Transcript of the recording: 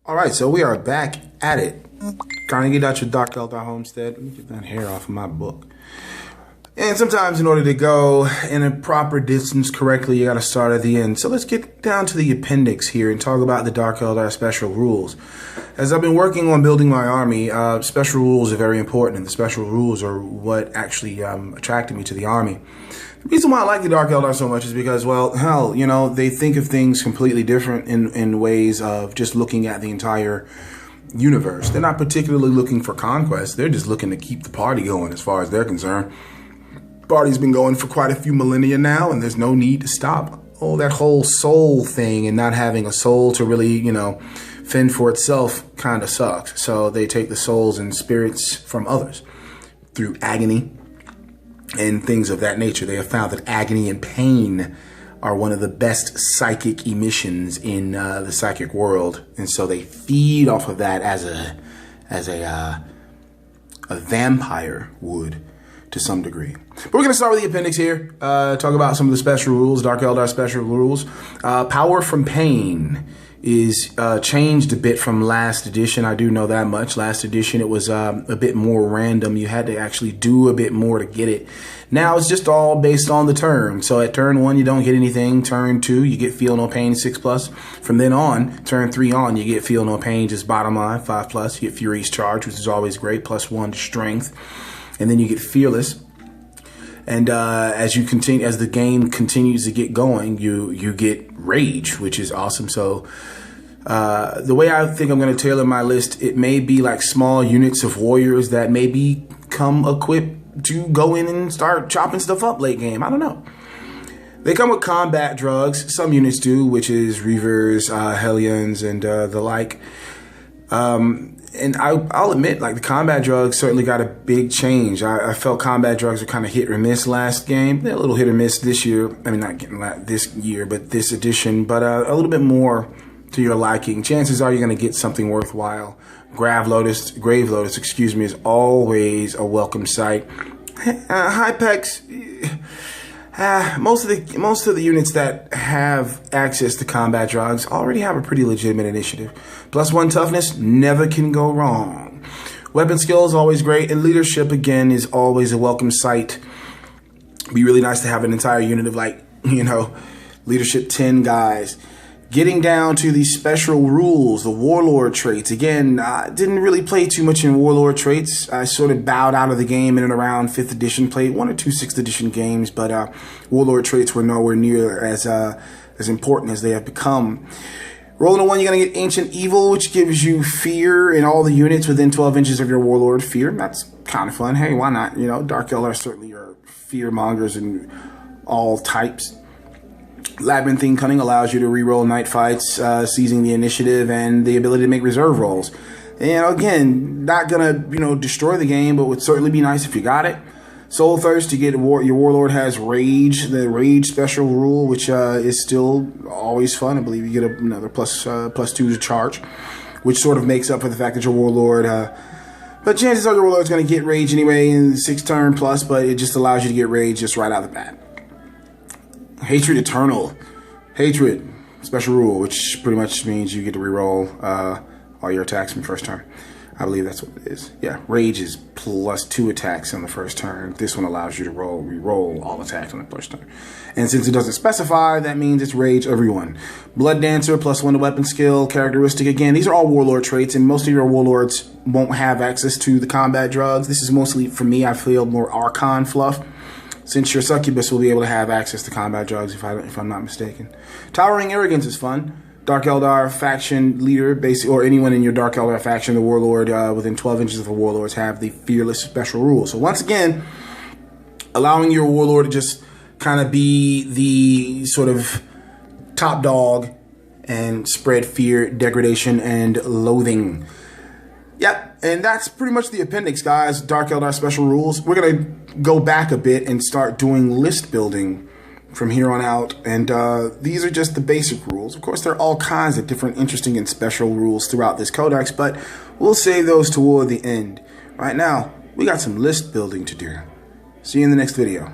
All right, so we are back at it. Trying to get out your Dark Eldar homestead. Let me get that hair off of my book. And sometimes in order to go in a proper distance correctly, you got to start at the end. So let's get down to the appendix here and talk about the Dark Eldar special rules. As I've been working on building my army, special rules are very important, and the special rules are what actually attracted me to the army. The reason why I like the Dark Eldar so much is because, well, hell, you know, they think of things completely different in ways of just looking at the entire universe. They're not particularly looking for conquest. They're just looking to keep the party going as far as they're concerned. Party's been going for quite a few millennia now, and there's no need to stop. Oh, that whole soul thing and not having a soul to really, you know, fend for itself kind of sucks. So they take the souls and spirits from others through agony and things of that nature. They have found that agony and pain are one of the best psychic emissions in the psychic world, and so they feed off of that as a vampire would to some degree. But we're going to start with the appendix here. Talk about some of the special rules, Dark Eldar special rules. Power from pain is changed a bit from last edition. I do know that much. Last edition, it was a bit more random. You had to actually do a bit more to get it. Now it's just all based on the turn. So at turn 1, you don't get anything. Turn 2, you get feel no pain, 6+. From then on, turn 3 on, you get feel no pain, just bottom line, 5+. You get Fury's Charge, which is always great, +1 to strength. And then you get Fearless. And as the game continues to get going, you get Rage, which is awesome. So the way I think I'm going to tailor my list, it may be like small units of warriors that may become equipped to go in and start chopping stuff up late game. I don't know. They come with combat drugs. Some units do, which is Reavers, Hellions, and the like. And I'll admit, like, the combat drugs certainly got a big change. I felt combat drugs were kind of hit or miss last game. They're a little hit or miss this year. I mean, not getting this year, but this edition. But a little bit more to your liking. Chances are you're going to get something worthwhile. Grave Lotus, is always a welcome sight. Hypex. Most of the units that have access to combat drugs already have a pretty legitimate initiative. +1 toughness, never can go wrong. Weapon skill is always great, and leadership, again, is always a welcome sight. Be really nice to have an entire unit of, like, you know, leadership 10 guys. Getting down to the special rules, the warlord traits. Again, I didn't really play too much in warlord traits. I sort of bowed out of the game in and around 5th edition. Played 1 or 2 6th edition games, but warlord traits were nowhere near as important as they have become. Rolling a 1, you're going to get Ancient Evil, which gives you fear in all the units within 12 inches of your warlord fear. That's kind of fun. Hey, why not? You know, Dark Eldar certainly are fear mongers in all types. Labyrinthine Cunning allows you to reroll night fights, seizing the initiative, and the ability to make reserve rolls. And again, not gonna, you know, destroy the game, but would certainly be nice if you got it. Soul Thirst, you get your warlord has Rage, the Rage special rule, which is still always fun. I believe you get another +2 to charge, which sort of makes up for the fact that your warlord. But chances are your warlord's gonna get Rage anyway in 6 turn plus, but it just allows you to get Rage just right out of the bat. Hatred Eternal. Hatred, special rule, which pretty much means you get to reroll all your attacks from first turn. I believe that's what it is. Yeah, Rage is +2 attacks on the first turn. This one allows you to reroll all attacks on the first turn. And since it doesn't specify, that means it's Rage everyone. Blood Dancer, +1 to weapon skill, characteristic. Again, these are all warlord traits, and most of your warlords won't have access to the combat drugs. This is mostly, for me, I feel more Archon fluff. Since your succubus will be able to have access to combat drugs, if I'm not mistaken. Towering Arrogance is fun. Dark Eldar faction leader, or anyone in your Dark Eldar faction, the warlord within 12 inches of the warlords have the Fearless special rule. So once again, allowing your warlord to just kind of be the sort of top dog and spread fear, degradation, and loathing. Yep, and that's pretty much the appendix, guys. Dark Eldar special rules. We're going to go back a bit and start doing list building from here on out. And these are just the basic rules. Of course, there are all kinds of different interesting and special rules throughout this codex, but we'll save those toward the end. Right now, we got some list building to do. See you in the next video.